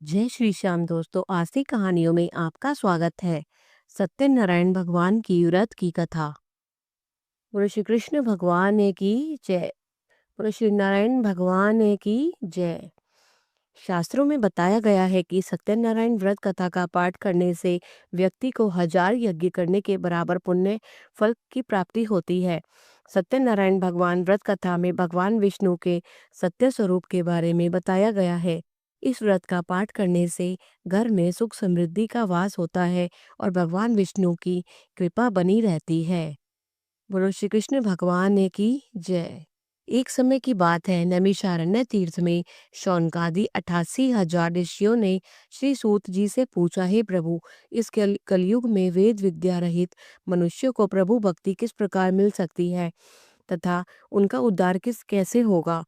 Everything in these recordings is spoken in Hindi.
जय श्री श्याम दोस्तों, आज की कहानियों में आपका स्वागत है। सत्यनारायण भगवान की व्रत की कथा। बोलो श्री कृष्ण भगवान की जय। बोलो श्री नारायण भगवान की जय। शास्त्रों में बताया गया है कि सत्यनारायण व्रत कथा का पाठ करने से व्यक्ति को 1000 यज्ञ करने के बराबर पुण्य फल की प्राप्ति होती है। सत्यनारायण भगवान व्रत कथा में भगवान विष्णु के सत्य स्वरूप के बारे में बताया गया है। इस व्रत का पाठ करने से घर में सुख समृद्धि का वास होता है और भगवान विष्णु की कृपा बनी रहती है। बोलो श्री कृष्ण भगवान की जय। एक समय की बात है, नैमिषारण्य तीर्थ में शौनकादि 88,000 ऋषियों ने श्री सूत जी से पूछा, हे प्रभु, इस कलयुग में वेद विद्या रहित मनुष्य को प्रभु भक्ति किस प्रकार मिल सकती है तथा उनका उद्धार किस कैसे होगा।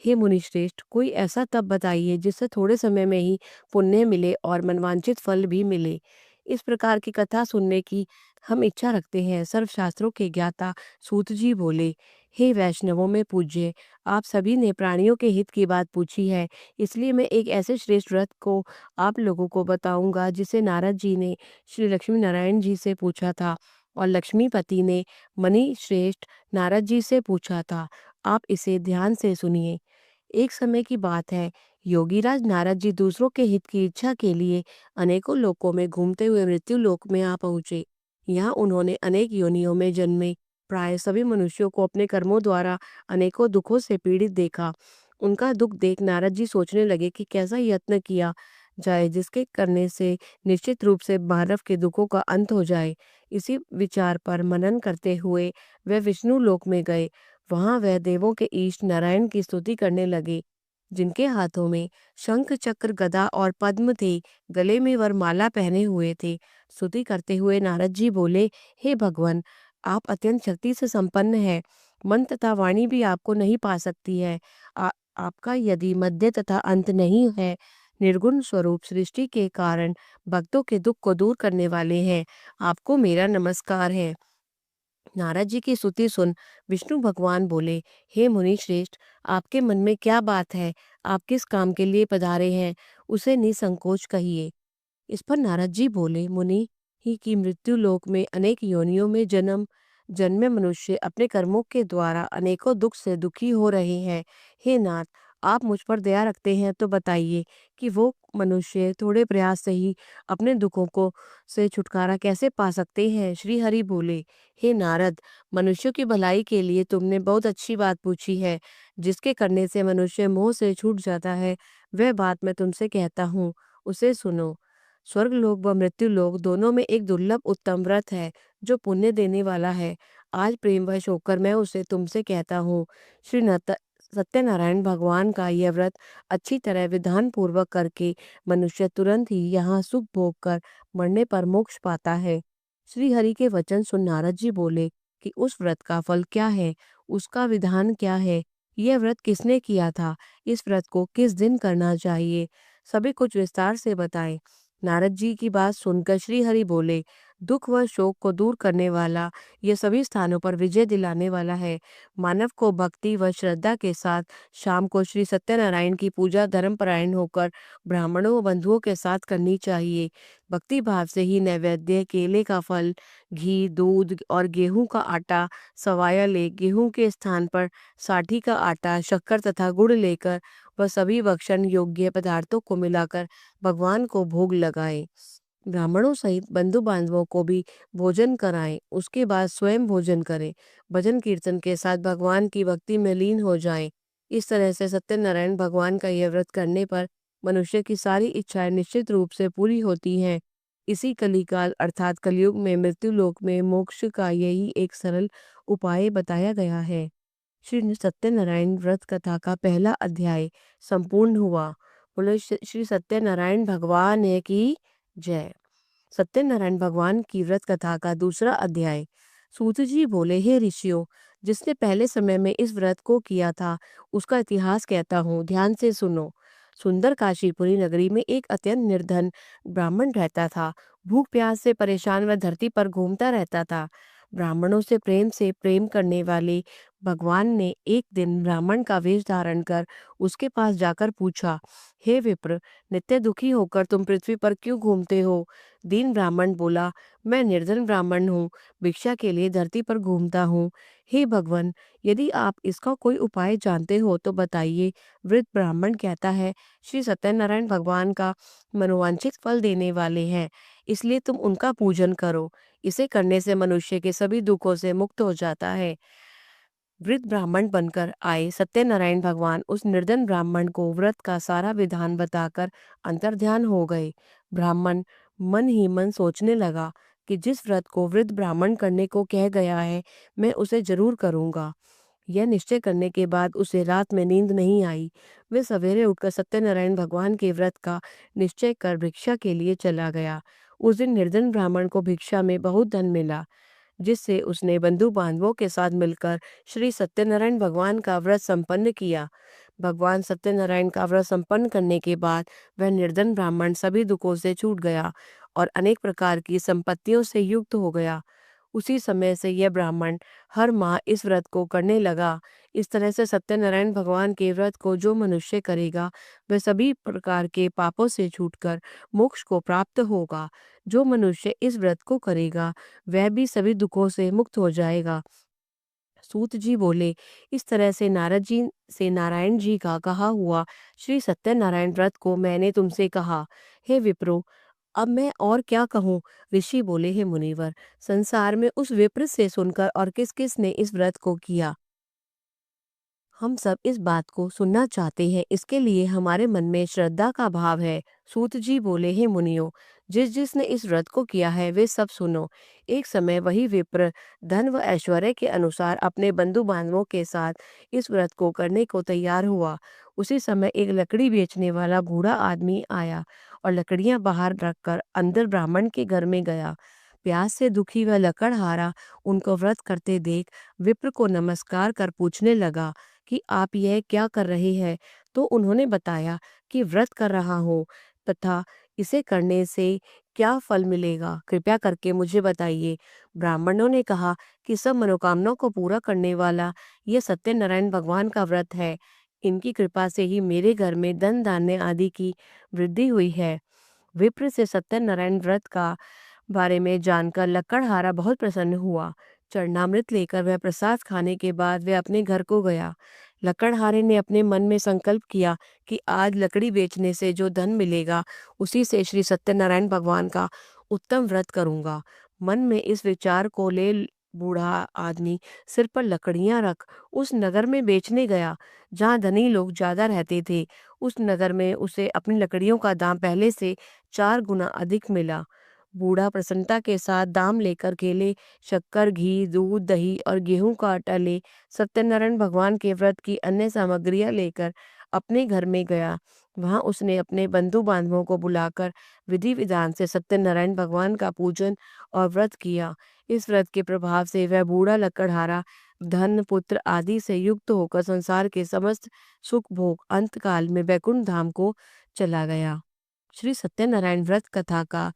हे मुनिश्रेष्ठ, कोई ऐसा तप बताइए जिससे थोड़े समय में ही पुण्य मिले और मनवांचित फल भी मिले। इस प्रकार की कथा सुनने की हम इच्छा रखते हैं। सर्वशास्त्रों के ज्ञाता सूत जी बोले, हे वैष्णवों में पूज्य, आप सभी ने प्राणियों के हित की बात पूछी है, इसलिए मैं एक ऐसे श्रेष्ठ व्रत को आप लोगों को बताऊंगा जिसे नारद जी ने श्री लक्ष्मी नारायण जी से पूछा था और लक्ष्मीपति ने मणि श्रेष्ठ नारद जी से पूछा था। आप इसे ध्यान से सुनिए। एक समय की बात है, योगीराज नारद जी दूसरों के हित की इच्छा के लिए अनेकों लोकों में घूमते हुए मृत्यु लोक में आ पहुंचे। यहाँ उन्होंने अनेक योनियों में जन्मे प्राय सभी मनुष्यों को अपने कर्मों द्वारा अनेकों दुखों से पीड़ित देखा। उनका दुख देख नारद जी सोचने लगे कि कैसा यत्न किया जाए जिसके करने से निश्चित रूप से मानव के दुखों का अंत हो जाए। इसी विचार पर मनन करते हुए वे विष्णु लोक में गए। वहां वह देवों के ईष्ट नारायण की स्तुति करने लगे, जिनके हाथों में शंख चक्र गदा और पद्म थे, गले में वरमाला पहने हुए थे। स्तुति करते हुए नारद जी बोले, हे भगवान, आप अत्यंत शक्ति से संपन्न है। मन तथा वाणी भी आपको नहीं पा सकती है। आपका यदि मध्य तथा अंत नहीं है, निर्गुण स्वरूप सृष्टि के कारण भक्तों के दुख को दूर करने वाले हैं। आपको मेरा नमस्कार है। नारद जी की स्तुति सुन विष्णु भगवान बोले, हे मुनि श्रेष्ठ, आपके मन में क्या बात है? आप किस काम के लिए पधारे हैं, उसे निसंकोच कहिए। इस पर नारद जी बोले, मुनि ही की मृत्यु लोक में अनेक योनियों में जन्मे मनुष्य अपने कर्मों के द्वारा अनेकों दुख से दुखी हो रहे हैं। हे नाथ, आप मुझ पर दया रखते हैं तो बताइए कि वो मनुष्य थोड़े प्रयास से ही अपने दुखों को से छुटकारा कैसे पा सकते हैं। श्री हरि बोले, हे नारद, मनुष्यों की भलाई के लिए तुमने बहुत अच्छी बात पूछी है। जिसके करने से मनुष्य मोह से छूट जाता है, वह बात मैं तुमसे कहता हूँ, उसे सुनो। स्वर्ग लोक व मृत्यु लोक दोनों में एक दुर्लभ उत्तम व्रत है जो पुण्य देने वाला है। आज प्रेमवश होकर मैं उसे तुमसे कहता हूँ। श्री सत्यनारायण भगवान का यह व्रत अच्छी तरह विधान पूर्वक करके मनुष्य तुरंत ही यहाँ सुख भोग कर मरने पर मोक्ष पाता है। श्री हरि के वचन सुन नारद जी बोले कि उस व्रत का फल क्या है, उसका विधान क्या है, यह व्रत किसने किया था, इस व्रत को किस दिन करना चाहिए, सभी कुछ विस्तार से बताएं। नारद जी की बात सुनकर श्री हरि बोले, दुख व शोक को दूर करने वाला, यह सभी स्थानों पर विजय दिलाने वाला है। मानव को भक्ति व श्रद्धा के साथ शाम को श्री सत्यनारायण की पूजा धर्मपरायण होकर ब्राह्मणों व बंधुओं के साथ करनी चाहिए। भक्ति भाव से ही नैवेद्य, केले का फल, घी, दूध और गेहूं का आटा सवाया ले गेहूं के स्थान पर साठी का आटा, शक्कर तथा गुड़ लेकर वह सभी भक्षण योग्य पदार्थों को मिलाकर भगवान को भोग लगाएं। ब्राह्मणों सहित बंधु बांधवों को भी भोजन कराएं। उसके बाद स्वयं भोजन करें। भजन कीर्तन के साथ भगवान की भक्ति में लीन हो जाएं। इस तरह से सत्यनारायण भगवान का यह व्रत करने पर मनुष्य की सारी इच्छाएं निश्चित रूप से पूरी होती हैं। इसी कलिकाल अर्थात कलयुग में मृत्यु लोक में मोक्ष का यही एक सरल उपाय बताया गया है। श्री सत्यनारायण व्रत कथा का पहला अध्याय संपूर्ण हुआ। बोले श्री सत्यनारायण भगवान की जय। सत्यनारायण भगवान की व्रत कथा का दूसरा अध्याय। सूत जी बोले, हे ऋषियों, जिसने पहले समय में इस व्रत को किया था उसका इतिहास कहता हूँ, ध्यान से सुनो। सुंदर काशीपुरी नगरी में एक अत्यंत निर्धन ब्राह्मण रहता था। भूख प्यास से परेशान वह धरती पर घूमता रहता था। ब्राह्मणों से प्रेम करने वाले भगवान ने एक दिन ब्राह्मण का वेश धारण कर उसके पास जाकर पूछा, हे विप्र, नित्य दुखी होकर तुम पृथ्वी पर क्यों घूमते हो? दीन ब्राह्मण बोला, मैं निर्धन ब्राह्मण हूँ, भिक्षा के लिए धरती पर घूमता हूँ। हे भगवान, यदि आप इसका कोई उपाय जानते हो तो बताइए। वृद्ध ब्राह्मण कहता है, श्री सत्यनारायण भगवान का मनोवांछित फल देने वाले हैं, इसलिए तुम उनका पूजन करो। इसे करने से मनुष्य के सभी दुखों से मुक्त हो जाता है। वृद्ध ब्राह्मण बनकर आए सत्यनारायण भगवान उस निर्धन ब्राह्मण को व्रत का सारा विधान बताकर अंतर्ध्यान हो गए। ब्राह्मण मन ही मन सोचने लगा कि जिस व्रत को वृद्ध ब्राह्मण करने को कह गया है, मैं उसे जरूर करूंगा। यह निश्चय करने के बाद उसे रात में नींद नहीं आई। वे सवेरे उठकर सत्यनारायण भगवान के व्रत का निश्चय कर भिक्षा के लिए चला गया। उस दिन निर्धन ब्राह्मण को भिक्षा में बहुत धन मिला, जिससे उसने बंधु बांधवों के साथ मिलकर श्री सत्यनारायण भगवान का व्रत संपन्न किया। भगवान सत्यनारायण का व्रत संपन्न करने के बाद वह निर्धन ब्राह्मण सभी दुखों से छूट गया और अनेक प्रकार की संपत्तियों से युक्त हो गया। उसी समय से यह ब्राह्मण हर माह इस व्रत को करने लगा। इस तरह से सत्यनारायण भगवान के व्रत को जो मनुष्य करेगा, वह सभी प्रकार के पापों से छूटकर मोक्ष को प्राप्त होगा। जो मनुष्य इस व्रत को करेगा, वह भी सभी दुखों से मुक्त हो जाएगा। सूत जी बोले, इस तरह से नारद जी से नारायण जी का कहा हुआ श्री सत्यनारायण व्रत को मैंने तुमसे कहा। हे विप्रो, अब मैं और क्या कहूँ? ऋषि बोले, हे मुनिवर, संसार में उस विप्र से सुनकर और किस किस ने इस व्रत को किया, हम सब इस बात को सुनना चाहते हैं। इसके लिए हमारे मन में श्रद्धा का भाव है। सूत जी बोले, हे मुनियों, जिस जिसने इस व्रत को किया है वे सब सुनो। एक समय वही विप्र धन व ऐश्वर्य के अनुसार अपने बंधु बांधवों के साथ इस व्रत को करने को तैयार हुआ। उसी समय एक लकड़ी बेचने वाला बूढ़ा आदमी आया और लकड़ियां बाहर रखकर अंदर ब्राह्मण के घर में गया। प्यास से दुखी वह लकड़हारा उनको व्रत करते देख विप्र को नमस्कार कर पूछने लगा कि आप यह क्या कर रहे हैं? तो उन्होंने बताया कि व्रत कर रहा हूँ तथा इसे करने से क्या फल मिलेगा, कृपया करके मुझे बताइए। ब्राह्मणों ने कहा कि सब मनोकामनाओं को पूरा करने वाला यह सत्यनारायण भगवान का व्रत है। इनकी कृपा से ही मेरे घर में धन धान्य आदि की वृद्धि हुई है। विप्र से सत्यनारायण व्रत का बारे में जानकर लकड़हारा बहुत प्रसन्न हुआ। चरणामृत लेकर वह प्रसाद खाने के बाद वह अपने घर को गया। लकड़हारे ने अपने मन में संकल्प किया कि आज लकड़ी बेचने से जो धन मिलेगा, उसी से श्री सत्यनारायण भगवान का उत्तम व्रत करूंगा। मन में इस विचार को ले बूढ़ा आदमी सिर पर लकड़ियां रख उस नगर में बेचने गया जहाँ धनी लोग ज्यादा रहते थे। उस नगर में उसे अपनी लकड़ियों का दाम पहले से 4 गुना अधिक मिला। बूढ़ा प्रसन्नता के साथ दाम लेकर केले, शक्कर, घी, दूध, दही और गेहूं का आटा ले सत्यनारायण भगवान के व्रत की अन्य सामग्रियां लेकर अपने घर में गया। वहां उसने अपने बंधु बांधवों को बुलाकर विधि विधान से सत्यनारायण भगवान का पूजन और व्रत किया। इस व्रत के प्रभाव से वह बूढ़ा लकड़हारा धन पुत्र आदि से युक्त होकर संसार के समस्त सुख भोग अंत काल में वैकुंठ धाम को चला गया। श्री सत्यनारायण व्रत कथा का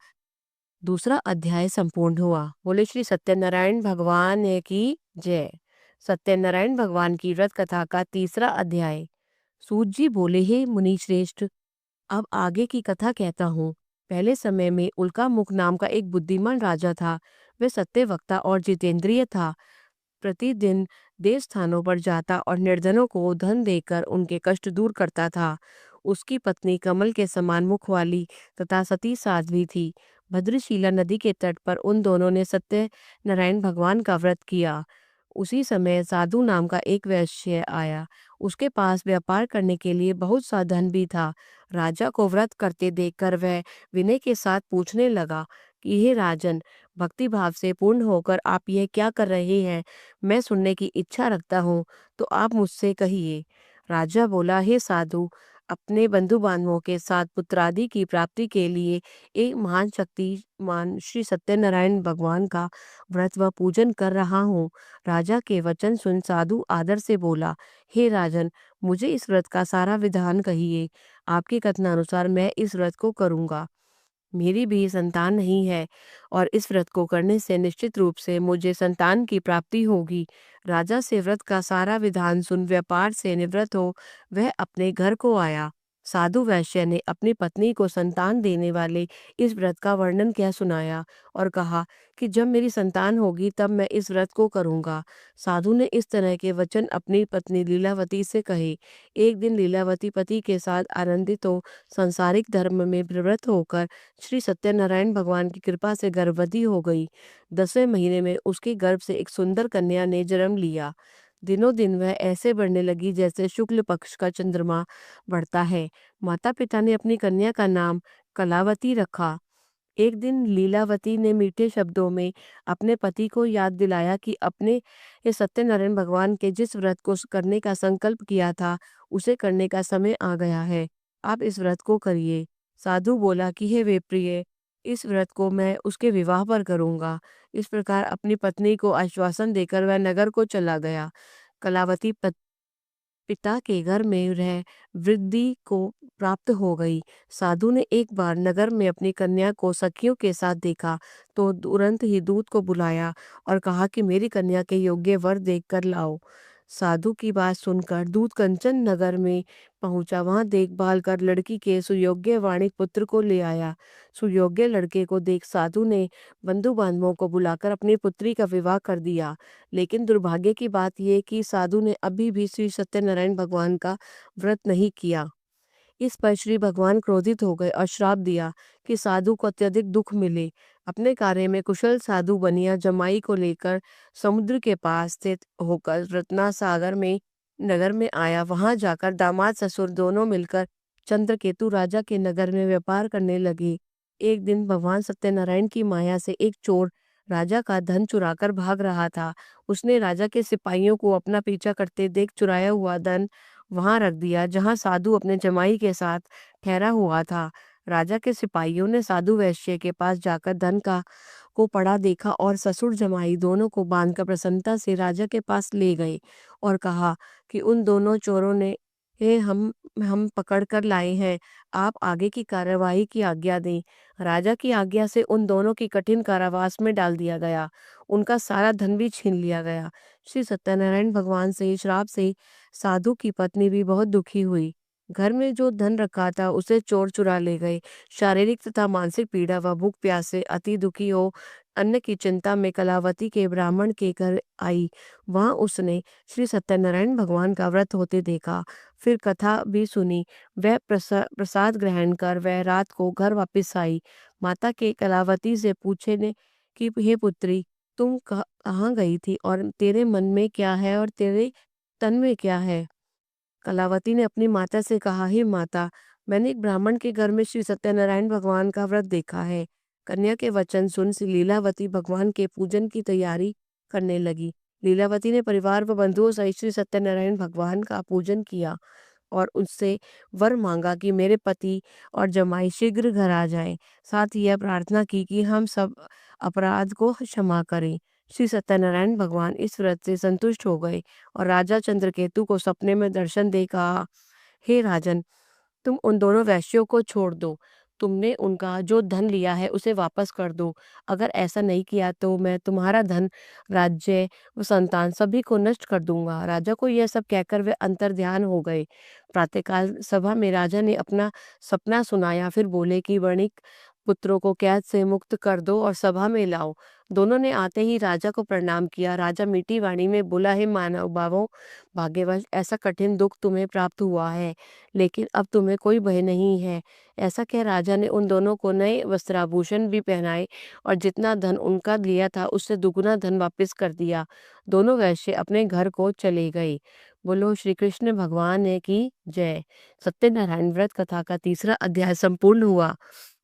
दूसरा अध्याय संपूर्ण हुआ। बोले श्री सत्यनारायण भगवान की जय। सत्यनारायण भगवान की व्रत कथा का तीसरा अध्याय। सूत जी बोले, हे मुनि श्रेष्ठ, अब आगे की कथा कहता हूँ। पहले समय में उल्का मुख नाम का एक बुद्धिमान राजा था। वह सत्यवक्ता और जितेंद्रिय था। प्रतिदिन देव स्थानों पर जाता और निर्धनों को धन देकर उनके कष्ट दूर करता था। उसकी पत्नी कमल के समान मुख वाली तथा सती साध्वी थी। भद्रशीला नदी के तट पर उन दोनों ने सत्य नारायण भगवान का व्रत किया। उसी समय साधु नाम का एक वैश्य आया। उसके पास व्यापार करने के लिए बहुत सा धन भी था। राजा को व्रत करते देखकर वह विनय के साथ पूछने लगा कि हे राजन, भक्ति भाव से पूर्ण होकर आप यह क्या कर रहे हैं? मैं सुनने की इच्छा रखता हूँ, तो आप मुझसे कहिए। राजा बोला, हे साधु, अपने बंधु बांधवों के साथ पुत्रादि की प्राप्ति के लिए एक महान शक्तिमान श्री सत्यनारायण भगवान का व्रत व पूजन कर रहा हूँ। राजा के वचन सुन साधु आदर से बोला, हे राजन, मुझे इस व्रत का सारा विधान कहिए। आपके कथनानुसार मैं इस व्रत को करूँगा। मेरी भी संतान नहीं है और इस व्रत को करने से निश्चित रूप से मुझे संतान की प्राप्ति होगी। राजा से व्रत का सारा विधान सुन व्यापार से निवृत्त हो वह अपने घर को आया। साधु वैश्य ने अपनी पत्नी को संतान देने वाले इस व्रत का वर्णन क्या सुनाया और कहा कि जब मेरी संतान होगी तब मैं इस व्रत को करूंगा। साधु ने इस तरह के वचन अपनी पत्नी लीलावती से कहे। एक दिन लीलावती पति के साथ आनंदित हो सांसारिक धर्म में प्रवृत्त होकर श्री सत्यनारायण भगवान की कृपा से गर्भवती हो गई। 10वें महीने में उसके गर्भ से एक सुंदर कन्या ने जन्म लिया। दिनों दिन वह ऐसे बढ़ने लगी जैसे शुक्ल पक्ष का चंद्रमा बढ़ता है। माता पिता ने अपनी कन्या का नाम कलावती रखा। एक दिन लीलावती ने मीठे शब्दों में अपने पति को याद दिलाया कि अपने ये सत्यनारायण भगवान के जिस व्रत को करने का संकल्प किया था उसे करने का समय आ गया है। आप इस व्रत को करिए। साधु बोला कि हे वे प्रिय, इस व्रत को मैं उसके विवाह पर करूंगा। इस प्रकार अपनी पत्नी को आश्वासन देकर वह नगर को चला गया। कलावती पिता के घर में रह वृद्धि को प्राप्त हो गई। साधु ने एक बार नगर में अपनी कन्या को सखियों के साथ देखा तो तुरंत ही दूत को बुलाया और कहा कि मेरी कन्या के योग्य वर देख कर लाओ। साधु की बात सुनकर दूत कंचन नगर में पहुंचा। वहां देखभाल कर लड़की के सुयोग्य वाणिक पुत्र को ले आया। सुयोग्य लड़के को देख साधु ने बंधु बांधवों को बुलाकर अपनी पुत्री का विवाह कर दिया। लेकिन दुर्भाग्य की बात यह कि साधु ने अभी भी श्री सत्यनारायण भगवान का व्रत नहीं किया। इस पर श्री भगवान क्रोधित हो गए और श्राप दिया कि साधु को अत्यधिक दुख मिले। अपने कार्य में कुशल साधु बनिया जमाई को लेकर समुद्र के पास स्थित होकर रत्नासागर में नगर में आया। वहां जाकर दामाद ससुर दोनों मिलकर चंद्रकेतु राजा के नगर में व्यापार करने लगे। एक दिन भगवान सत्यनारायण की माया से एक चोर राजा का धन चुराकर भाग रहा था। उसने राजा के सिपाहियों को अपना पीछा करते देख चुराया हुआ धन वहां रख दिया जहां साधु अपने जमाई के साथ ठहरा हुआ था। राजा के सिपाहियों ने साधु वैश्य के पास जाकर धन का को पड़ा देखा और ससुर जमाई दोनों को बांधकर प्रसन्नता से राजा के पास ले गए और कहा कि उन दोनों चोरों ने ये हम पकड़ कर लाए हैं। आप आगे की कार्यवाही की आज्ञा दें। राजा की आज्ञा से उन दोनों की कठिन कारावास में डाल दिया गया। उनका सारा धन भी छीन लिया गया। श्री सत्यनारायण भगवान से श्राप से साधु की पत्नी भी बहुत दुखी हुई। घर में जो धन रखा था उसे चोर चुरा ले गए। शारीरिक तथा मानसिक पीड़ा व भूख प्यास से अति दुखी हो अन्न की चिंता में कलावती के ब्राह्मण के घर आई। वहां उसने श्री सत्यनारायण भगवान का व्रत होते देखा। फिर कथा भी सुनी। वह प्रसाद ग्रहण कर वह रात को घर वापस आई। माता के कलावती से पूछे ने कि हे पुत्री, तुम कहाँ गई थी और तेरे मन में क्या है और तेरे तन में क्या है? कलावती ने अपनी माता से कहा, हे माता, मैंने एक ब्राह्मण के घर में श्री सत्यनारायण भगवान का व्रत देखा है। कन्या के वचन सुन सी लीलावती भगवान के पूजन की तैयारी करने लगी। लीलावती ने परिवार व बंधुओं सहित श्री सत्यनारायण भगवान का पूजन किया और उससे वर मांगा कि मेरे पति और जमाई शीघ्र घर आ जाएं। साथ ही यह प्रार्थना की कि हम सब अपराध को क्षमा करें। श्री सत्यनारायण भगवान इस व्रत से संतुष्ट हो गए और राजा चंद्रकेतु को सपने में दर्शन दे कहा, हे राजन, तुम उन दोनों वैश्यों को छोड़ दो। तुमने उनका जो धन लिया है उसे वापस कर दो। अगर ऐसा नहीं किया तो मैं तुम्हारा धन, राज्य व संतान सभी को नष्ट कर दूंगा। राजा को यह सब कहकर वे अंतर्ध्यान हो गए। प्रातःकाल सभा में राजा ने अपना सपना सुनाया। फिर बोले कि वणिक पुत्रों को कैद से मुक्त कर दो और सभा में लाओ। दोनों ने आते ही राजा को प्रणाम किया। राजा मीठी वाणी में बोला, हे मानव भावों, भाग्यवश ऐसा कठिन दुख तुम्हें प्राप्त हुआ है, लेकिन अब तुम्हें कोई भय नहीं है। ऐसा कह राजा ने उन दोनों को नए वस्त्राभूषण भी पहनाए और जितना धन उनका लिया था उससे दुगुना धन वापस कर दिया। दोनों वैश्य अपने घर को चले गए। बोलो श्री कृष्ण भगवान की जय। सत्यनारायण व्रत कथा का तीसरा अध्याय संपूर्ण हुआ।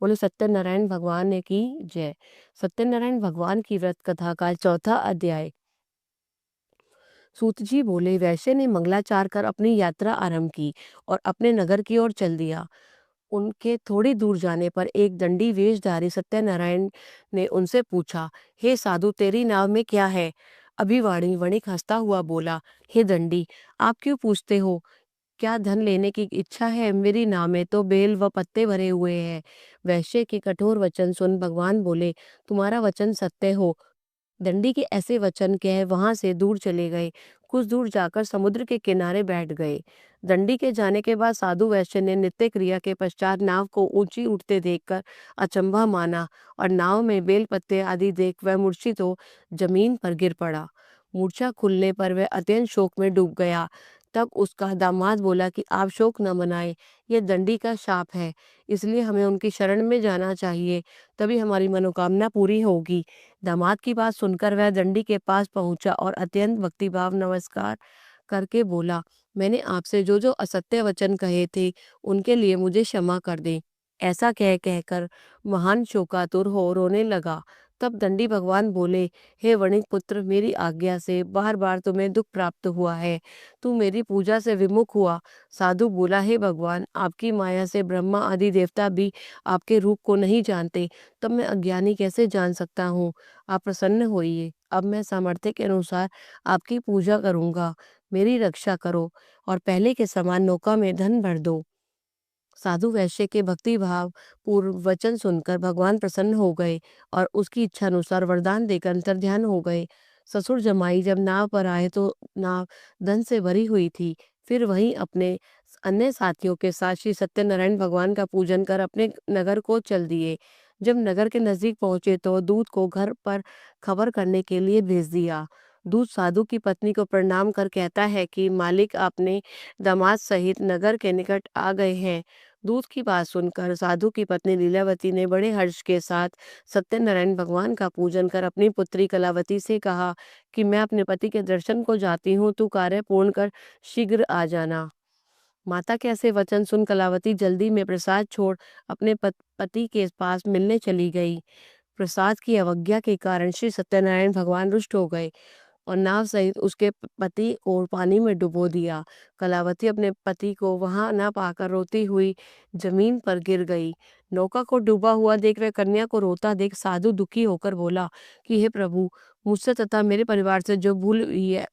बोलो सत्यनारायण भगवान की जय। सत्यनारायण भगवान की व्रत कथा का चौथा अध्याय। सूत जी बोले, वैश्य ने मंगलाचार कर अपनी यात्रा आरंभ की और अपने नगर की ओर चल दिया। उनके थोड़ी दूर जाने पर एक दंडी वेशधारी सत्यनारायण ने उनसे पूछा, हे साधु, तेरी नाव में क्या है? अभिवाणी वणिक हंसता हुआ बोला, हे दंडी, आप क्यों पूछते हो? क्या धन लेने की इच्छा है? मेरी नाव में तो बेल व पत्ते भरे हुए हैं। वैश्य के कठोर वचन सुन भगवान बोले, तुम्हारा वचन सत्य हो। दंडी के ऐसे वचन कह वहां से दूर चले गए। कुछ दूर जाकर समुद्र के किनारे बैठ गए। दंडी के जाने के बाद साधु वैश्य ने नित्य क्रिया के पश्चात नाव को ऊंची उठते देखकर अचंभा माना और नाव में बेल पत्ते आदि देख वह मूर्छित हो जमीन पर गिर पड़ा। मूर्छा खुलने पर वह अत्यंत शोक में डूब गया। तब उसका दामाद बोला कि आप शोक न मनाएं, यह दंडी का शाप है, इसलिए हमें उनकी शरण में जाना चाहिए, तभी हमारी मनोकामना पूरी होगी। दामाद की बात सुनकर वह दंडी के पास पहुंचा और अत्यंत भक्तिभाव नमस्कार करके बोला, मैंने आपसे जो जो असत्य वचन कहे थे उनके लिए मुझे क्षमा कर दें। ऐसा कहकर महान शोकातुर हो रोने लगा। तब दंडी भगवान बोले, हे वणिक पुत्र, मेरी आज्ञा से बार बार तुम्हें दुख प्राप्त हुआ है, तू मेरी पूजा से विमुख हुआ। साधु बोला, हे भगवान, आपकी माया से ब्रह्मा आदि देवता भी आपके रूप को नहीं जानते, तब मैं अज्ञानी कैसे जान सकता हूँ। आप प्रसन्न होइए, अब मैं सामर्थ्य के अनुसार आपकी पूजा करूंगा। मेरी रक्षा करो और पहले के समान नौका में धन भर दो। साधु वैश्य के भक्ति भाव पूर्व वचन सुनकर भगवान प्रसन्न हो गए और उसकी इच्छा अनुसार वरदान देकर अंतर्ध्यान हो गए। ससुर जमाई जब नाव पर आए तो नाव धन से भरी हुई थी। फिर वहीं अपने अन्य साथियों के साथ श्री सत्यनारायण भगवान का पूजन कर अपने नगर को चल दिए। जब नगर के नजदीक पहुंचे तो दूत को घर पर खबर करने के लिए भेज दिया। दूत साधु की पत्नी को प्रणाम कर कहता है कि मालिक अपने दामाद सहित नगर के निकट आ गए हैं। दूत की बात सुनकर साधु की पत्नी लीलावती ने बड़े हर्ष के साथ सत्यनारायण भगवान का पूजन कर अपनी पुत्री कलावती से कहा कि मैं अपने पति के दर्शन को जाती हूँ, तू कार्य पूर्ण कर शीघ्र आ जाना। माता के ऐसे वचन सुन कलावती जल्दी में प्रसाद छोड़ अपने पति के पास मिलने चली गई। प्रसाद की अवज्ञा के कारण श्री सत्यनारायण भगवान रुष्ट हो गए और नाव सहित उसके पति को पानी में डुबो दिया। कलावती अपने पति को वहां न पाकर रोती हुई जमीन पर गिर गई। नौका को डूबा हुआ देख वह कन्या को रोता देख साधु दुखी होकर बोला कि हे प्रभु, मुझसे तथा मेरे परिवार से जो भूल हुई है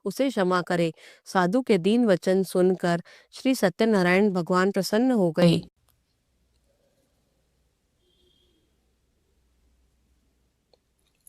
उसे क्षमा करे। साधु के दीन वचन सुनकर श्री सत्यनारायण भगवान प्रसन्न हो गए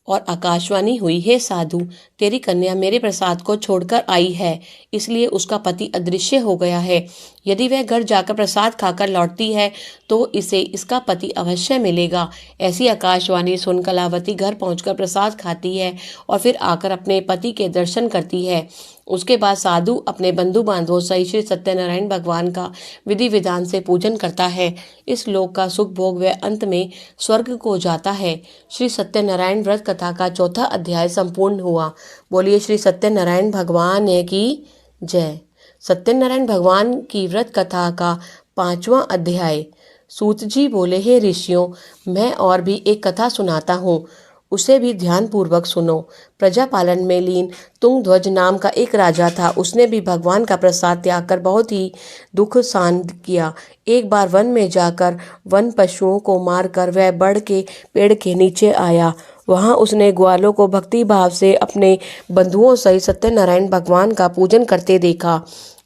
और आकाशवाणी हुई, हे साधु, तेरी कन्या मेरे प्रसाद को छोड़कर आई है, इसलिए उसका पति अदृश्य हो गया है। यदि वह घर जाकर प्रसाद खाकर लौटती है तो इसे इसका पति अवश्य मिलेगा। ऐसी आकाशवाणी सुन कलावती घर पहुंचकर प्रसाद खाती है और फिर आकर अपने पति के दर्शन करती है। उसके बाद साधु अपने बंधु बांधवों सहित श्री सत्यनारायण भगवान का विधि विधान से पूजन करता है। इस लोक का सुख भोग वह अंत में स्वर्ग को जाता है। श्री सत्यनारायण व्रत कथा का चौथा अध्याय संपूर्ण हुआ। बोलिए श्री सत्यनारायण भगवान की जय। सत्यनारायण भगवान की व्रत कथा का 5वां अध्याय। सूत जी बोले, हे ऋषियों, मैं और भी एक कथा सुनाता हूँ, उसे भी ध्यान पूर्वक सुनो। प्रजा पालन में लीन तुंगध्वज नाम का एक राजा था। उसने भी भगवान का प्रसाद त्याग कर बहुत ही दुख सहन किया। एक बार वन में जाकर वन पशुओं को मारकर वह बड़ के पेड़ के नीचे आया। वहां उसने ग्वालों को भक्ति भाव से अपने बंधुओं सहित सत्यनारायण भगवान का पूजन करते देखा।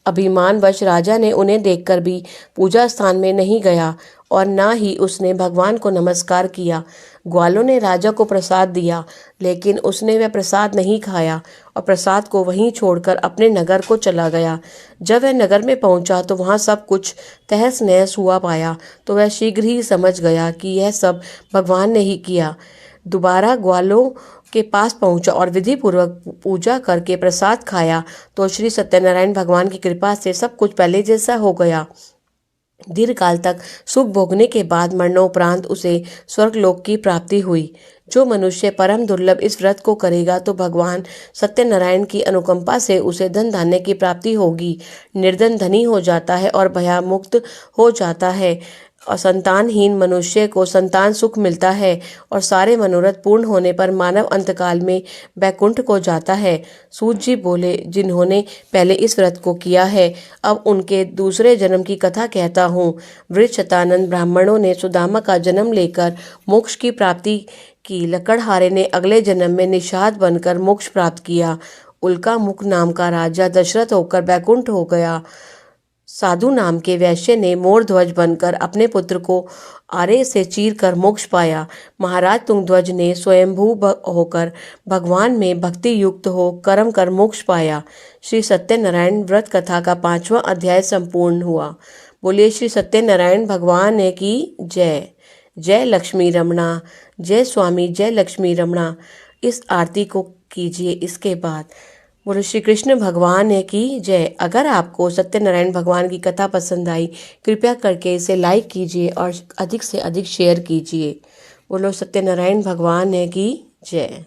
अभिमानवश राजा ने उन्हें देखकर भी पूजा स्थान में नहीं गया और न ही उसने भगवान को नमस्कार किया। ग्वालों ने राजा को प्रसाद दिया, लेकिन उसने वह प्रसाद नहीं खाया और प्रसाद को वहीं छोड़कर अपने नगर को चला गया। जब वह नगर में पहुंचा तो वहां सब कुछ तहस नहस हुआ पाया, तो वह शीघ्र ही समझ गया कि यह सब भगवान ने ही किया। दोबारा ग्वालों के पास पहुंचा और विधि पूर्वक पूजा करके प्रसाद खाया तो श्री सत्यनारायण भगवान की कृपा से सब कुछ पहले जैसा हो गया। दीर्घ काल तक सुख भोगने के बाद मरणोपरांत उसे स्वर्गलोक की प्राप्ति हुई। जो मनुष्य परम दुर्लभ इस व्रत को करेगा तो भगवान सत्यनारायण की अनुकंपा से उसे धन धान्य की प्राप्ति होगी। निर्धन धनी हो जाता है और भयमुक्त हो जाता है और संतानहीन मनुष्य को संतान सुख मिलता है और सारे मनोरथ पूर्ण होने पर मानव अंतकाल में बैकुंठ को जाता है। सूत जी बोले, जिन्होंने पहले इस व्रत को किया है, अब उनके दूसरे जन्म की कथा कहता हूँ। वृषतानंद ब्राह्मणों ने सुदामा का जन्म लेकर मोक्ष की प्राप्ति की। लकड़हारे ने अगले जन्म में निषाद बनकर मोक्ष प्राप्त किया। उल्कामुख नाम का राजा दशरथ होकर बैकुंठ हो गया। साधु नाम के वैश्य ने मोर ध्वज बनकर अपने पुत्र को आरे से चीर कर मोक्ष पाया। महाराज तुंगध्वज ने स्वयंभू होकर भगवान में भक्ति युक्त हो कर्म कर मोक्ष पाया। श्री सत्यनारायण व्रत कथा का 5वां अध्याय संपूर्ण हुआ। बोलिए श्री सत्यनारायण भगवान की जय। जय लक्ष्मी रमणा, जय स्वामी, जय लक्ष्मी रमणा। इस आरती को कीजिए। इसके बाद बोलो श्री कृष्ण भगवान की जय। अगर आपको सत्यनारायण भगवान की कथा पसंद आई, कृपया करके इसे लाइक कीजिए और अधिक से अधिक शेयर कीजिए। बोलो सत्यनारायण भगवान की जय।